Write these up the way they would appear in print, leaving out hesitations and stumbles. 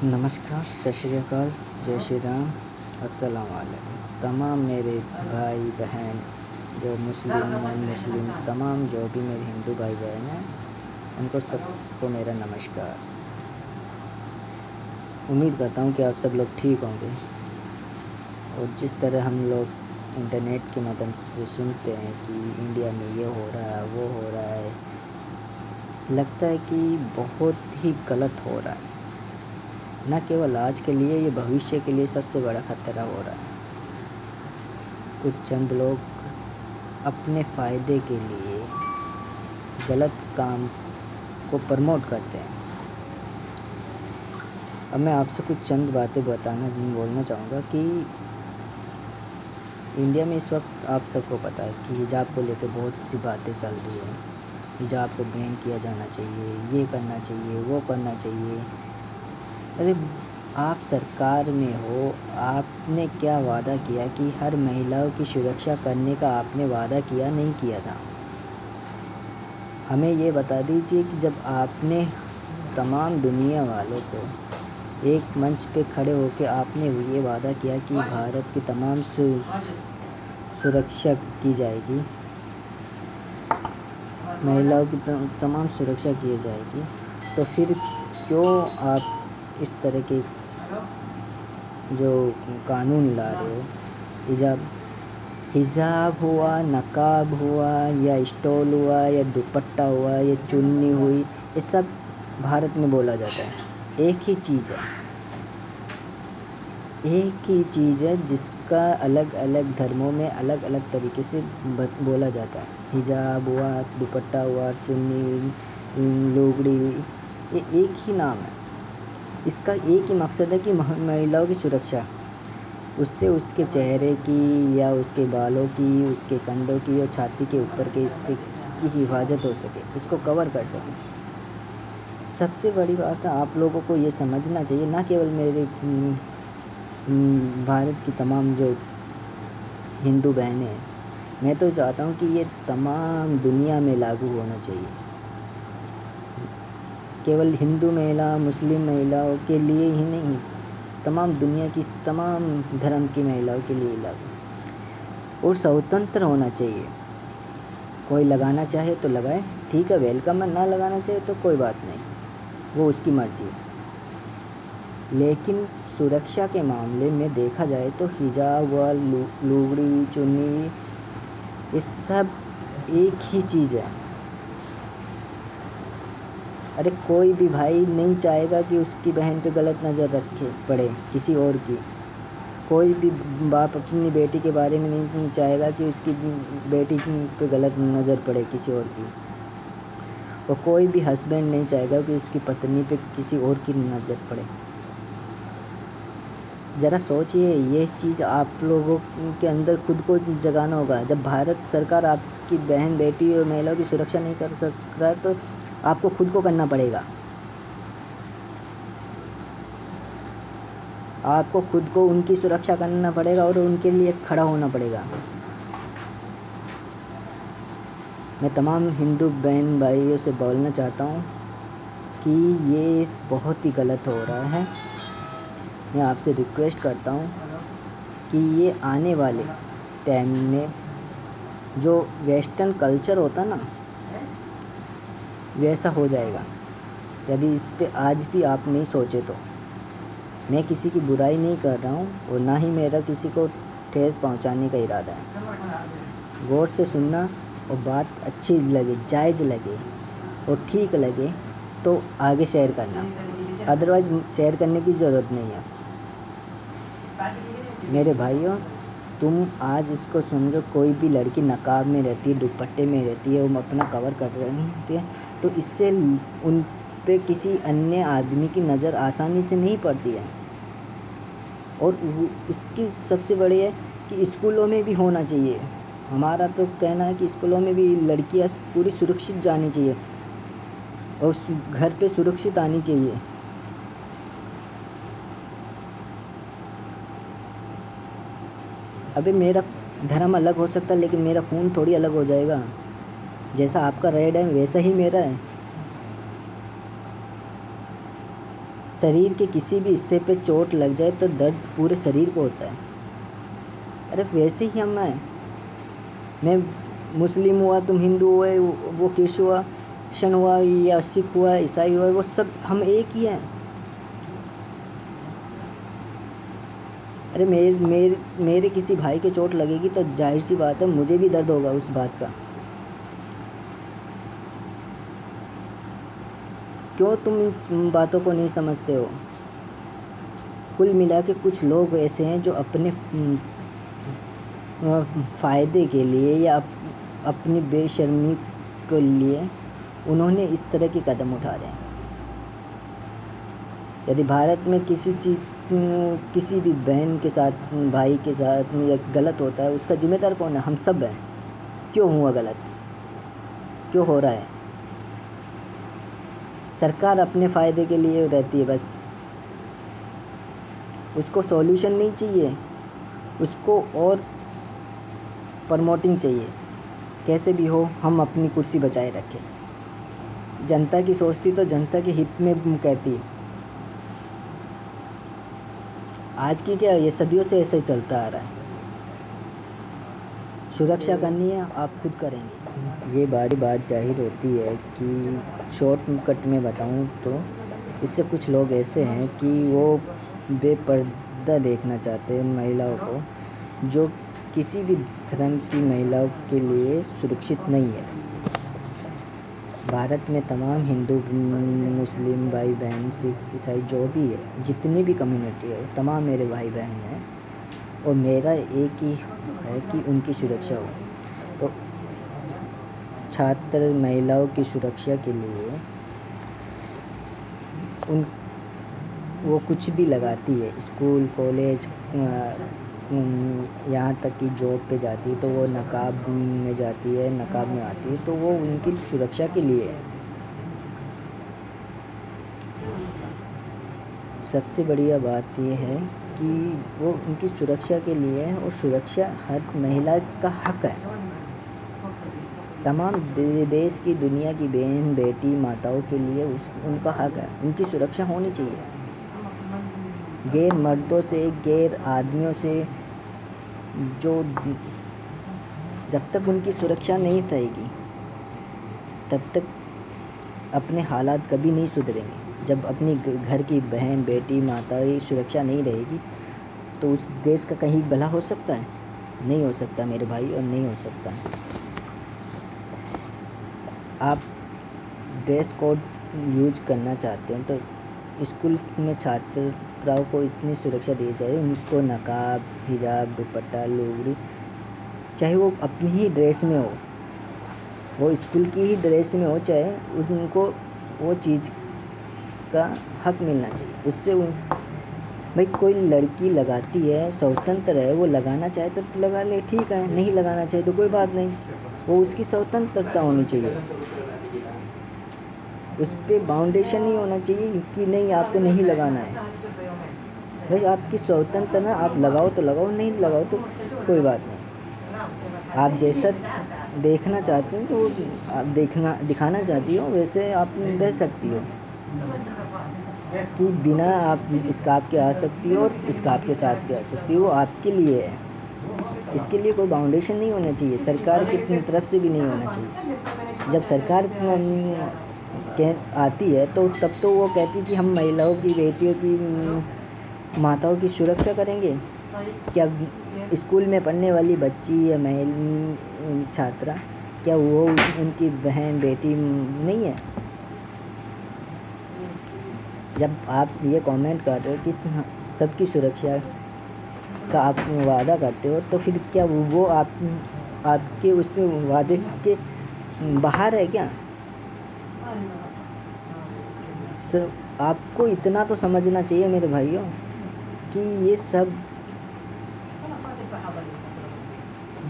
नमस्कार, सत श्री अकाल, जय श्री राम, अस्सलाम वालेकुम। तमाम मेरे भाई बहन जो मुस्लिम नॉन मुस्लिम तमाम जो भी मेरे हिंदू भाई बहन हैं, उनको सबको मेरा नमस्कार। उम्मीद करता हूँ कि आप सब लोग ठीक होंगे। और जिस तरह हम लोग इंटरनेट के माध्यम से सुनते हैं कि इंडिया में ये हो रहा है, वो हो रहा है, लगता है कि बहुत ही गलत हो रहा है। न केवल आज के लिए, ये भविष्य के लिए सबसे बड़ा खतरा हो रहा है। कुछ चंद लोग अपने फ़ायदे के लिए गलत काम को प्रमोट करते हैं। अब मैं आपसे कुछ चंद बातें बोलना चाहूँगा कि इंडिया में इस वक्त आप सबको पता है कि हिजाब को लेकर बहुत सी बातें चल रही हैं। हिजाब को बैन किया जाना चाहिए, ये करना चाहिए, वो करना चाहिए। अरे आप सरकार में हो, आपने क्या वादा किया कि हर महिलाओं की सुरक्षा करने का आपने वादा किया नहीं किया था? हमें ये बता दीजिए कि जब आपने तमाम दुनिया वालों को एक मंच पे खड़े होकर आपने ये वादा किया कि भारत की तमाम सुरक्षा की जाएगी, महिलाओं की तमाम सुरक्षा की जाएगी, तो फिर क्यों आप इस तरह के जो कानून ला रहे हो? हिजाब हुआ, नकाब हुआ, या स्टॉल हुआ, या दुपट्टा हुआ, या चुन्नी हुई, ये सब भारत में बोला जाता है। एक ही चीज़ है जिसका अलग अलग धर्मों में अलग अलग तरीके से बोला जाता है। हिजाब हुआ, दुपट्टा हुआ, चुन्नी, लुगड़ी हुई, ये एक ही नाम है। इसका एक ही मकसद है कि महिलाओं की सुरक्षा, उससे उसके चेहरे की या उसके बालों की, उसके कंधों की और छाती के ऊपर के हिस्से की हिफाजत हो सके, उसको कवर कर सके। सबसे बड़ी बात है, आप लोगों को ये समझना चाहिए, ना केवल मेरे भारत की तमाम जो हिंदू बहनें हैं, मैं तो चाहता हूँ कि ये तमाम दुनिया में लागू होना चाहिए। केवल हिंदू महिला, मुस्लिम महिलाओं के लिए ही नहीं, तमाम दुनिया की तमाम धर्म की महिलाओं के लिए लागू। और स्वतंत्र होना चाहिए। कोई लगाना चाहे तो लगाए, ठीक है, वेलकम है। ना लगाना चाहे तो कोई बात नहीं, वो उसकी मर्ज़ी है। लेकिन सुरक्षा के मामले में देखा जाए तो हिजाब व लुगड़ी, चुन्नी, ये सब एक ही चीज़ है। अरे कोई भी भाई नहीं चाहेगा कि उसकी बहन पे गलत नज़र पड़े किसी और की। कोई भी बाप अपनी बेटी के बारे में नहीं चाहेगा कि उसकी बेटी पे गलत नज़र पड़े किसी और की। और कोई भी हस्बैंड नहीं चाहेगा कि उसकी पत्नी पे किसी और की नज़र पड़े। ज़रा सोचिए, ये चीज़ आप लोगों के अंदर खुद को जगाना होगा। जब भारत सरकार आपकी बहन, बेटी और महिलाओं की सुरक्षा नहीं कर सकता तो आपको खुद को करना पड़ेगा। आपको खुद को उनकी सुरक्षा करना पड़ेगा और उनके लिए खड़ा होना पड़ेगा। मैं तमाम हिंदू बहन भाइयों से बोलना चाहता हूँ कि ये बहुत ही गलत हो रहा है। मैं आपसे रिक्वेस्ट करता हूँ कि ये आने वाले टाइम में जो वेस्टर्न कल्चर होता ना, वैसा हो जाएगा यदि इस पे आज भी आप नहीं सोचे तो। मैं किसी की बुराई नहीं कर रहा हूँ और ना ही मेरा किसी को ठेस पहुँचाने का इरादा है। गौर से सुनना और बात अच्छी लगे, जायज़ लगे और ठीक लगे तो आगे शेयर करना, अदरवाइज़ शेयर करने की ज़रूरत नहीं है। मेरे भाइयों, तुम आज इसको समझो, कोई भी लड़की नकाब में रहती है, दुपट्टे में रहती है, वो अपना कवर कर रही है, तो इससे उन पे किसी अन्य आदमी की नज़र आसानी से नहीं पड़ती है। और उसकी सबसे बड़ी है कि स्कूलों में भी होना चाहिए। हमारा तो कहना है कि स्कूलों में भी लड़कियां पूरी सुरक्षित जानी चाहिए और घर पे सुरक्षित आनी चाहिए। अबे मेरा धर्म अलग हो सकता है, लेकिन मेरा खून थोड़ी अलग हो जाएगा। जैसा आपका रेड है वैसा ही मेरा है। शरीर के किसी भी हिस्से पे चोट लग जाए तो दर्द पूरे शरीर को होता है। अरे वैसे ही मैं मुस्लिम हुआ, तुम हिंदू हुए, वो क्रिश्चियन हुआ या सिख हुआ, ईसाई हुआ, वो सब हम एक ही हैं। अरे मेरे किसी भाई के चोट लगेगी तो जाहिर सी बात है मुझे भी दर्द होगा उस बात का। क्यों तुम इन बातों को नहीं समझते हो? कुल मिला के कुछ लोग ऐसे हैं जो अपने फ़ायदे के लिए या अपनी बेशर्मी के लिए उन्होंने इस तरह के कदम उठा रहे हैं। यदि भारत में किसी किसी भी बहन के साथ, भाई के साथ या गलत होता है, उसका जिम्मेदार कौन है? हम सब हैं। क्यों हुआ गलत? क्यों हो रहा है? सरकार अपने फ़ायदे के लिए रहती है बस। उसको सॉल्यूशन नहीं चाहिए, उसको और प्रमोटिंग चाहिए। कैसे भी हो हम अपनी कुर्सी बचाए रखें। जनता की सोचती तो जनता के हित में कहती। आज की क्या, ये सदियों से ऐसे ही चलता आ रहा है। सुरक्षा करनी है आप खुद करेंगे। ये बात जाहिर होती है कि शॉर्टकट में बताऊं तो इससे कुछ लोग ऐसे हैं कि वो बेपर्दा देखना चाहते हैं महिलाओं को, जो किसी भी धर्म की महिलाओं के लिए सुरक्षित नहीं है। भारत में तमाम हिंदू, मुस्लिम भाई बहन, सिख, ईसाई जो भी है, जितनी भी कम्युनिटी है, तमाम मेरे भाई बहन हैं और मेरा एक ही है कि उनकी सुरक्षा हो। तो छात्र महिलाओं की सुरक्षा के लिए वो कुछ भी लगाती है। स्कूल, कॉलेज, यहाँ तक कि जॉब पे जाती है तो वो नकाब में जाती है, नकाब में आती है, तो वो उनकी सुरक्षा के लिए है। सबसे बढ़िया बात ये है कि वो उनकी सुरक्षा के लिए है और सुरक्षा हर महिला का हक है। तमाम देश की, दुनिया की बहन, बेटी, माताओं के लिए उनका हक है, उनकी सुरक्षा होनी चाहिए। गैर मर्दों से, गैर आदमियों से जब तक उनकी सुरक्षा नहीं रहेगी तब तक अपने हालात कभी नहीं सुधरेंगे। जब अपनी घर की बहन, बेटी, माता की सुरक्षा नहीं रहेगी तो उस देश का कहीं भला हो सकता है? नहीं हो सकता मेरे भाई, और नहीं हो सकता। आप ड्रेस कोड यूज करना चाहते हैं तो स्कूल में छात्राओं को इतनी सुरक्षा दी जाए, उनको नकाब, हिजाब, दुपट्टा, लुगड़ी, चाहे वो अपनी ही ड्रेस में हो, वो स्कूल की ही ड्रेस में हो, चाहे उनको वो चीज़ का हक मिलना चाहिए। उससे भाई कोई लड़की लगाती है, स्वतंत्र है, वो लगाना चाहे तो लगा ले, ठीक है, नहीं लगाना चाहे तो कोई बात नहीं, वो उसकी स्वतंत्रता होनी चाहिए। उस पर बाउंडेशन नहीं होना चाहिए कि नहीं आपको नहीं लगाना है। भाई आपकी स्वतंत्रता, आप लगाओ तो लगाओ, नहीं लगाओ तो कोई बात नहीं। आप जैसा देखना चाहती हो तो आप दिखाना चाहती हो वैसे आप रह सकती हो, कि बिना आप स्कार्फ के आ सकती हो और स्कार्फ के साथ भी आ सकती हो, वो आपके लिए है। इसके लिए कोई बाउंडेशन नहीं होना चाहिए, सरकार की तरफ से भी नहीं होना चाहिए। जब सरकार आती है तो तब तो वो कहती कि हम महिलाओं की, बेटियों की, माताओं की सुरक्षा करेंगे। क्या स्कूल में पढ़ने वाली बच्ची या छात्रा, क्या वो उनकी बहन, बेटी नहीं है? जब आप ये कमेंट कर रहे हो कि सबकी सुरक्षा का आप वादा करते हो, तो फिर क्या वो आपके उस वादे के बाहर है क्या? आपको इतना तो समझना चाहिए मेरे भाइयों कि ये सब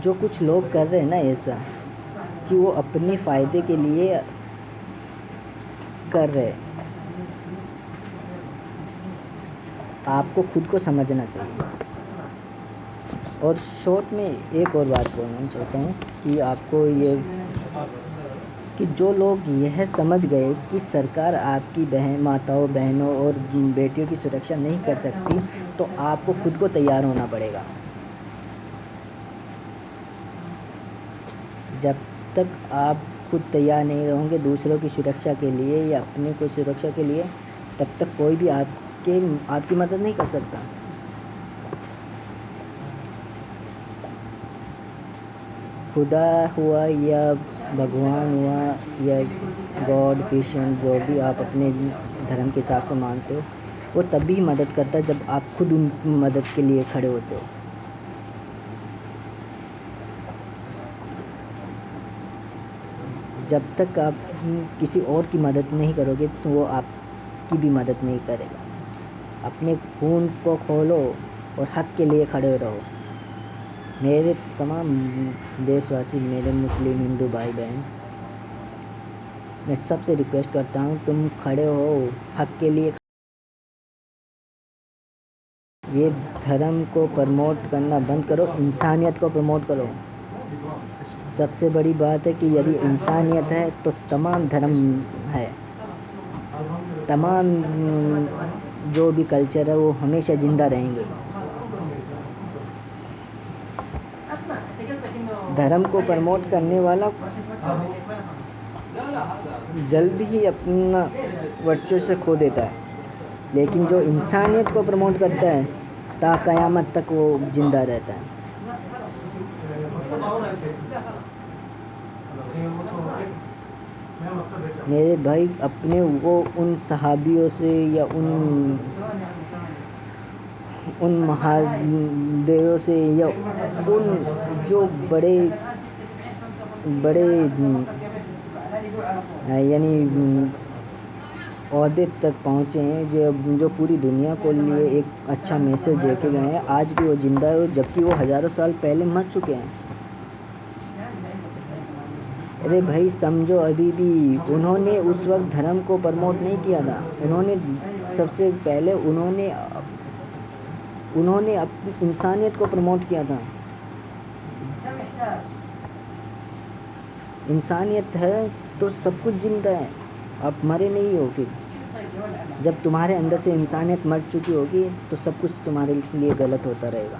जो कुछ लोग कर रहे हैं ना ऐसा, कि वो अपने फ़ायदे के लिए कर रहे हैं। आपको खुद को समझना चाहिए। और शॉर्ट में एक और बात बोलना चाहता हूँ कि आपको ये कि जो लोग यह समझ गए कि सरकार आपकी माताओं, बहनों और बेटियों की सुरक्षा नहीं कर सकती, तो आपको खुद को तैयार होना पड़ेगा। जब तक आप खुद तैयार नहीं रहोगे दूसरों की सुरक्षा के लिए या अपने को सुरक्षा के लिए, तब तक कोई भी आपकी मदद नहीं कर सकता। खुदा हुआ या भगवान हुआ या गॉड, कृष्ण, जो भी आप अपने धर्म के हिसाब से मानते हो, वो तभी मदद करता है जब आप खुद उन मदद के लिए खड़े होते हो। जब तक आप किसी और की मदद नहीं करोगे तो वो आपकी भी मदद नहीं करेगा। अपने खून को खोलो और हक के लिए खड़े रहो। मेरे तमाम देशवासी, मेरे मुस्लिम, हिंदू भाई बहन, मैं सबसे रिक्वेस्ट करता हूँ, तुम खड़े हो हक के लिए। ये धर्म को प्रमोट करना बंद करो, इंसानियत को प्रमोट करो। सबसे बड़ी बात है कि यदि इंसानियत है तो तमाम धर्म है, तमाम जो भी कल्चर है वो हमेशा ज़िंदा रहेंगे। धर्म को प्रमोट करने वाला जल्दी ही अपना वर्चस्व खो देता है, लेकिन जो इंसानियत को प्रमोट करता है ता क़यामत तक वो ज़िंदा रहता है। मेरे भाई, अपने वो उन सहाबियों से या उन महादेवों से या उन जो बड़े यानी ओहदे तक पहुँचे हैं, जो पूरी दुनिया को लिए एक अच्छा मैसेज दे के गए हैं, आज भी वो ज़िंदा है, जबकि वो हज़ारों साल पहले मर चुके हैं। अरे भाई समझो, अभी भी उन्होंने उस वक्त धर्म को प्रमोट नहीं किया था। उन्होंने सबसे पहले उन्होंने इंसानियत को प्रमोट किया था। इंसानियत है तो सब कुछ जिंदा है, आप मरे नहीं हो। फिर जब तुम्हारे अंदर से इंसानियत मर चुकी होगी तो सब कुछ तुम्हारे लिए गलत होता रहेगा।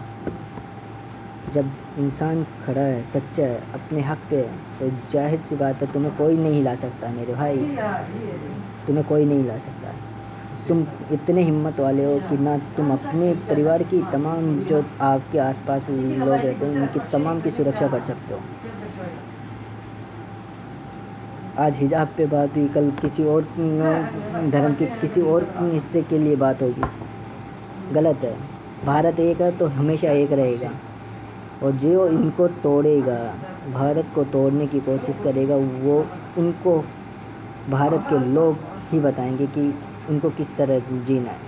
जब इंसान खड़ा है, सच्चा है, अपने हक पे है, तो जाहिर सी बात है तुम्हें कोई नहीं हिला सकता मेरे भाई, तुम्हें कोई नहीं हिला सकता। तुम इतने हिम्मत वाले हो कि ना तुम अपने परिवार की तमाम जो आपके आसपास लोग रहते हैं उनकी तमाम की सुरक्षा कर सकते हो। आज हिजाब पे बात हुई, कल किसी और धर्म के किसी और हिस्से के लिए बात होगी, गलत है। भारत एक है तो हमेशा एक रहेगा, और जो इनको तोड़ेगा, भारत को तोड़ने की कोशिश करेगा, वो उनको भारत के लोग ही बताएंगे कि उनको किस तरह जीना है।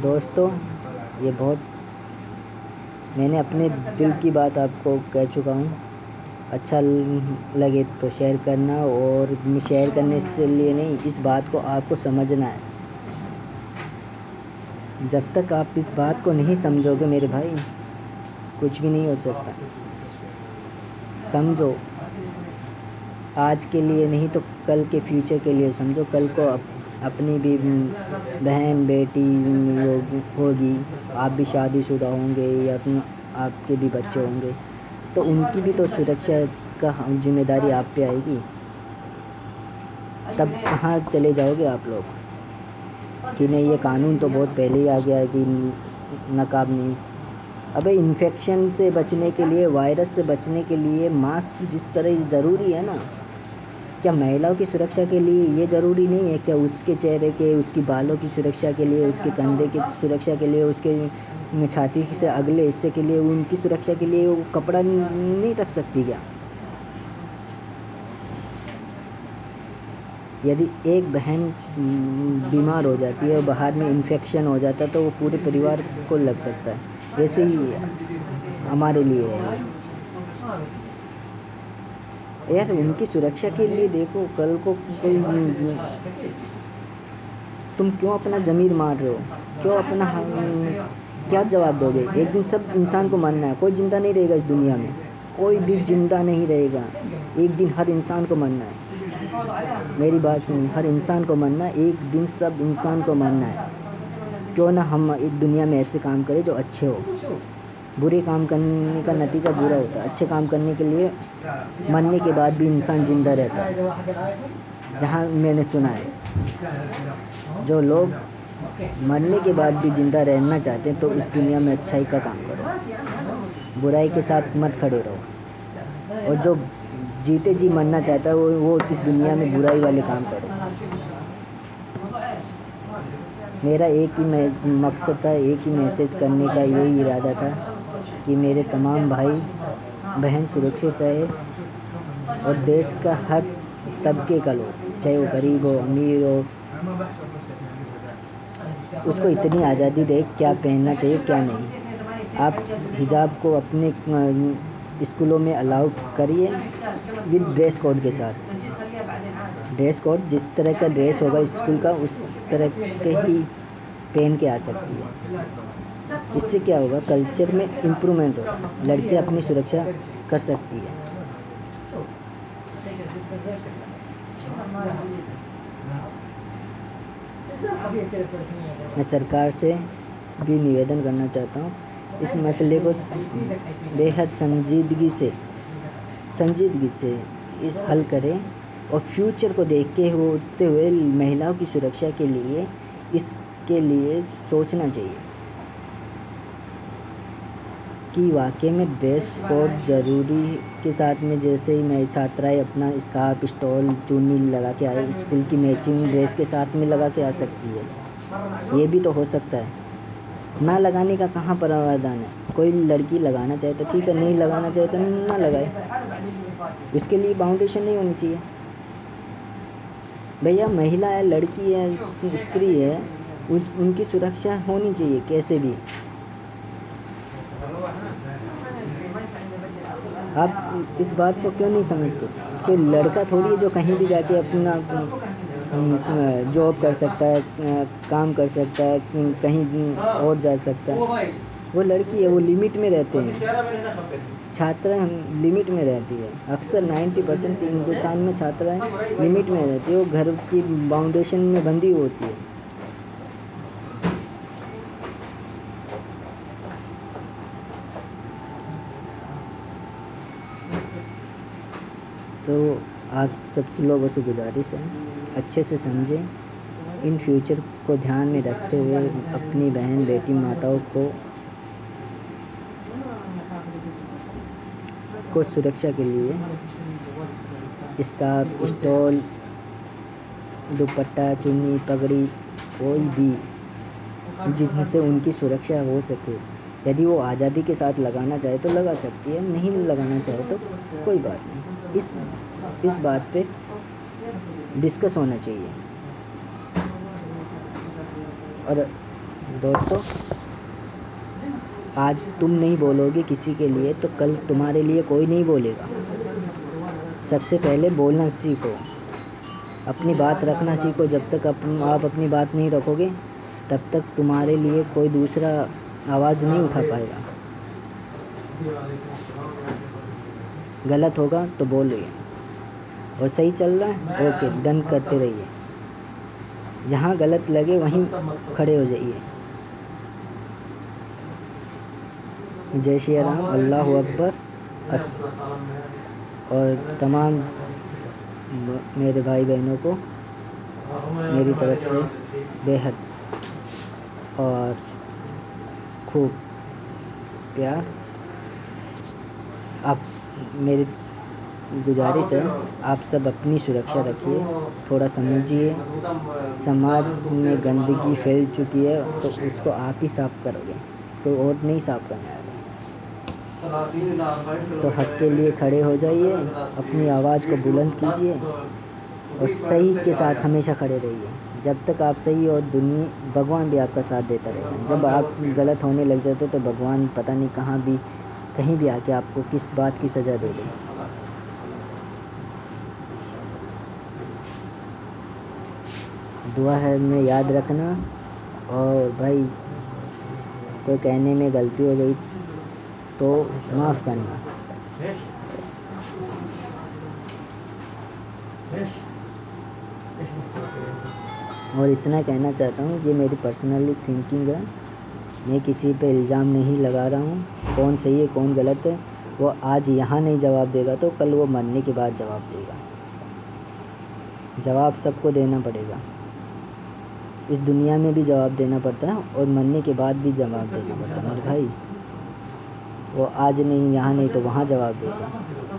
दोस्तों, ये बहुत मैंने अपने दिल की बात आपको कह चुका हूँ। अच्छा लगे तो शेयर करना, और शेयर करने से लिए नहीं, इस बात को आपको समझना है। जब तक आप इस बात को नहीं समझोगे मेरे भाई, कुछ भी नहीं हो सकता। समझो, आज के लिए नहीं तो कल के फ्यूचर के लिए समझो। कल को अपनी भी बहन बेटी होगी, आप भी शादीशुदा होंगे या आपके भी बच्चे होंगे, तो उनकी भी तो सुरक्षा का जिम्मेदारी आप पे आएगी। तब कहाँ चले जाओगे आप लोग कि नहीं ये कानून तो बहुत पहले ही आ गया है कि नकाब नहीं। अबे इन्फेक्शन से बचने के लिए, वायरस से बचने के लिए मास्क जिस तरह ज़रूरी है ना, क्या महिलाओं की सुरक्षा के लिए ये ज़रूरी नहीं है? क्या उसके चेहरे के, उसकी बालों की सुरक्षा के लिए, उसके कंधे की सुरक्षा के लिए, उसके छाती से अगले हिस्से के लिए, उनकी सुरक्षा के लिए वो कपड़ा नहीं रख सकती क्या? यदि एक बहन बीमार हो जाती है और बाहर में इन्फेक्शन हो जाता है तो वो पूरे परिवार को लग सकता है। वैसे ही हमारे लिए है यार, उनकी सुरक्षा के लिए देखो। कल को कोई, तुम क्यों अपना ज़मीर मार रहे हो? क्यों अपना क्या जवाब दोगे? एक दिन सब इंसान को मरना है, कोई ज़िंदा नहीं रहेगा इस दुनिया में, कोई भी ज़िंदा नहीं रहेगा। एक दिन हर इंसान को मरना है। मेरी बात सुनिए, हर इंसान को मरना है, एक दिन सब इंसान को मरना है। क्यों ना हम इस दुनिया में ऐसे काम करें जो अच्छे हो। बुरे काम करने का नतीजा बुरा होता है, अच्छे काम करने के लिए मरने के बाद भी इंसान ज़िंदा रहता है। जहाँ मैंने सुना है, जो लोग मरने के बाद भी ज़िंदा रहना चाहते हैं तो इस दुनिया में अच्छाई का काम करो, बुराई के साथ मत खड़े रहो। और जो जीते जी मरना चाहता है वो इस दुनिया में बुराई वाले काम करो। मेरा एक ही मकसद था, एक ही मैसेज करने का यही इरादा था कि मेरे तमाम भाई बहन सुरक्षित रहे और देश का हर तबके का लोग, चाहे वो गरीब हो अमीर हो, उसको इतनी आज़ादी दे क्या पहनना चाहिए क्या नहीं। आप हिजाब को अपने स्कूलों में अलाउ करिए विद ड्रेस कोड के साथ। ड्रेस कोड जिस तरह का ड्रेस होगा स्कूल का उस तरह के ही पहन के आ सकती है। इससे क्या होगा, कल्चर में इम्प्रूवमेंट होगा, लड़कियां अपनी सुरक्षा कर सकती है। मैं सरकार से भी निवेदन करना चाहता हूँ, इस मसले को बेहद संजीदगी से इस हल करें और फ्यूचर को देखते हुए महिलाओं की सुरक्षा के लिए इसके लिए सोचना चाहिए कि वाकई में ड्रेस कोड ज़रूरी के साथ में, जैसे ही मैं छात्राएँ अपना स्कार्फ स्टॉल चुन्नी लगा के आए, स्कूल की मैचिंग ड्रेस के साथ में लगा के आ सकती है। ये भी तो हो सकता है। ना लगाने का कहाँ प्रावधान है? कोई लड़की लगाना चाहे तो ठीक है, नहीं लगाना चाहे तो ना लगाए, उसके लिए बाउंडेशन नहीं होनी चाहिए। भैया महिला है, लड़की है, स्त्री है, उनकी सुरक्षा होनी चाहिए कैसे भी। आप इस बात को क्यों नहीं समझते? कोई लड़का थोड़ी है जो कहीं भी जाके अपना जॉब कर सकता है, काम कर सकता है, कहीं और जा सकता है। वो लड़की है, वो लिमिट में रहते हैं। छात्राएं लिमिट में रहती है। अक्सर 90% हिंदुस्तान में छात्राएं लिमिट में रहती है, वो घर की बाउंडेशन में बंधी होती है। तो आप सब लोगों से गुजारिश है, अच्छे से समझें, इन फ्यूचर को ध्यान में रखते हुए अपनी बहन बेटी माताओं को सुरक्षा के लिए स्कार्फ स्टॉल दुपट्टा चुन्नी पगड़ी कोई भी जिनसे उनकी सुरक्षा हो सके। यदि वो आज़ादी के साथ लगाना चाहे तो लगा सकती है, नहीं लगाना चाहे तो कोई बात नहीं। इस बात पे डिस्कस होना चाहिए। और दोस्तों, आज तुम नहीं बोलोगे किसी के लिए तो कल तुम्हारे लिए कोई नहीं बोलेगा। सबसे पहले बोलना सीखो, अपनी बात रखना सीखो। जब तक आप अपनी बात नहीं रखोगे तब तक तुम्हारे लिए कोई दूसरा आवाज़ नहीं उठा पाएगा। गलत होगा तो बोलिए, और सही चल रहा है ओके डन करते रहिए। जहाँ गलत लगे वहीं खड़े हो जाइए। जय श्री राम, अल्लाह अकबर। और तमाम मेरे भाई बहनों को मेरी तरफ से बेहद और खूब प्यार। आप मेरी गुजारिश है, आप सब अपनी सुरक्षा रखिए, थोड़ा समझिए। समाज में गंदगी फैल चुकी है तो उसको आप ही साफ़ करोगे, कोई और नहीं साफ़ करने आएगा। तो हक के लिए खड़े हो जाइए, अपनी आवाज़ को बुलंद कीजिए और सही के साथ हमेशा खड़े रहिए। जब तक आप सही और भगवान भी आपका साथ देता रहेगा। जब आप गलत होने लग जाते हो तो भगवान पता नहीं कहाँ भी कहीं भी आके आपको किस बात की सज़ा दे दे। दुआ है में याद रखना। और भाई कोई कहने में गलती हो गई तो माफ़ करना। और इतना कहना चाहता हूँ, ये मेरी पर्सनली थिंकिंग है, मैं किसी पे इल्ज़ाम नहीं लगा रहा हूँ। कौन सही है कौन गलत है वो आज यहाँ नहीं जवाब देगा तो कल वो मरने के बाद जवाब देगा। जवाब सबको देना पड़ेगा, इस दुनिया में भी जवाब देना पड़ता है और मरने के बाद भी जवाब देना पड़ता है मेरे भाई। वो आज नहीं यहाँ नहीं तो वहाँ जवाब देगा।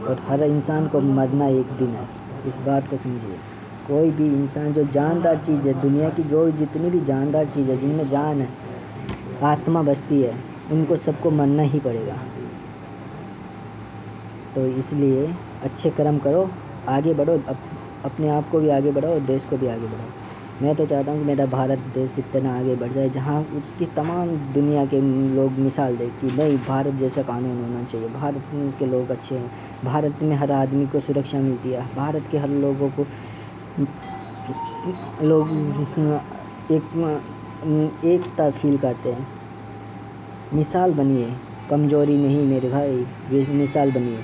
और हर इंसान को मरना एक दिन है, इस बात को समझिए। कोई भी इंसान जो जानदार चीज़ है दुनिया की, जो जितनी भी जानदार चीज़ है जिनमें जान है, आत्मा बसती है, उनको सबको मरना ही पड़ेगा। तो इसलिए अच्छे कर्म करो, आगे बढ़ो, अपने आप को भी आगे बढ़ाओ और देश को भी आगे बढ़ाओ। मैं तो चाहता हूँ कि मेरा भारत देश इतना आगे बढ़ जाए जहाँ उसकी तमाम दुनिया के लोग मिसाल दें कि नहीं, भारत जैसा कानून होना चाहिए, भारत के लोग अच्छे हैं, भारत में हर आदमी को सुरक्षा मिलती है, भारत के हर लोगों को लोग एकता फील करते हैं। मिसाल बनिए, कमज़ोरी नहीं मेरे भाई, ये मिसाल बनिए।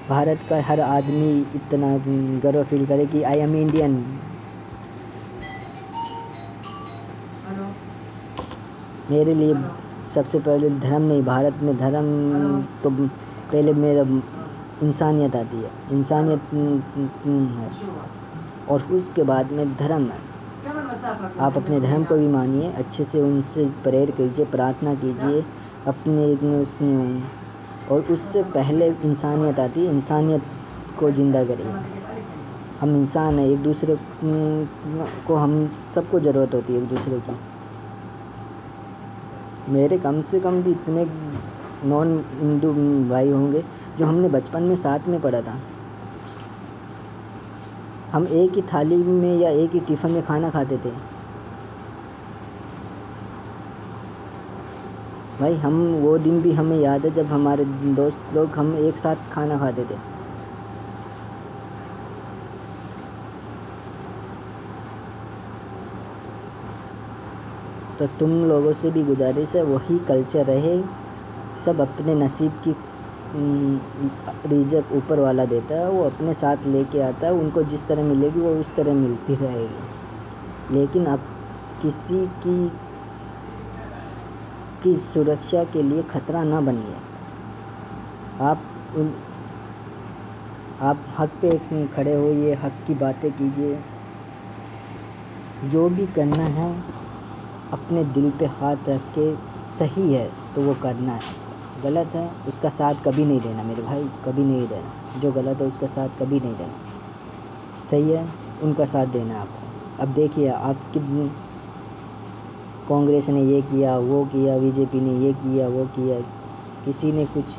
भारत का हर आदमी इतना गर्व फील करे कि आई एम इंडियन। मेरे लिए सबसे पहले धर्म नहीं, भारत में धर्म तो पहले मेरा इंसानियत आती है, इंसानियत है और उसके बाद में धर्म है। आप अपने धर्म को भी मानिए, अच्छे से उनसे प्रेयर कीजिए, प्रार्थना कीजिए अपने, और उससे पहले इंसानियत आती है, इंसानियत को ज़िंदा करिए। हम इंसान हैं, एक दूसरे को, हम सबको ज़रूरत होती है एक दूसरे की। मेरे कम से कम भी इतने नॉन हिंदू भाई होंगे जो हमने बचपन में साथ में पढ़ा था। हम एक ही थाली में या एक ही टिफ़िन में खाना खाते थे भाई। हम वो दिन भी हमें याद है जब हमारे दोस्त लोग हम एक साथ खाना खाते थे। तो तुम लोगों से भी गुजारिश है, वही कल्चर रहे। सब अपने नसीब की रिज़्क़ ऊपर वाला देता है, वो अपने साथ लेके आता है। उनको जिस तरह मिलेगी वो उस तरह मिलती रहेगी। लेकिन अब किसी की सुरक्षा के लिए ख़तरा ना बनिए। आप हक़ पे खड़े होइए, हक़ की बातें कीजिए। जो भी करना है अपने दिल पे हाथ रख के, सही है तो वो करना है, गलत है उसका साथ कभी नहीं देना मेरे भाई, कभी नहीं देना। जो गलत है उसका साथ कभी नहीं देना, सही है उनका साथ देना है आपको। अब देखिए, आपकी कांग्रेस ने ये किया वो किया, बीजेपी ने ये किया वो किया, किसी ने कुछ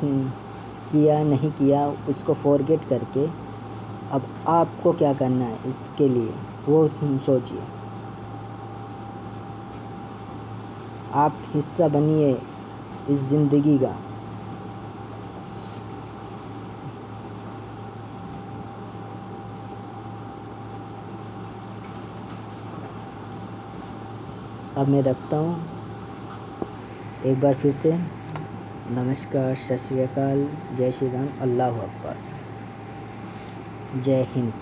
किया नहीं किया, उसको फॉरगेट करके अब आपको क्या करना है इसके लिए वो सोचिए। आप हिस्सा बनिए इस ज़िंदगी का। अब मैं रखता हूँ, एक बार फिर से नमस्कार, सत श्री अकाल, जय श्री राम, अल्लाह अकबर, जय हिंद।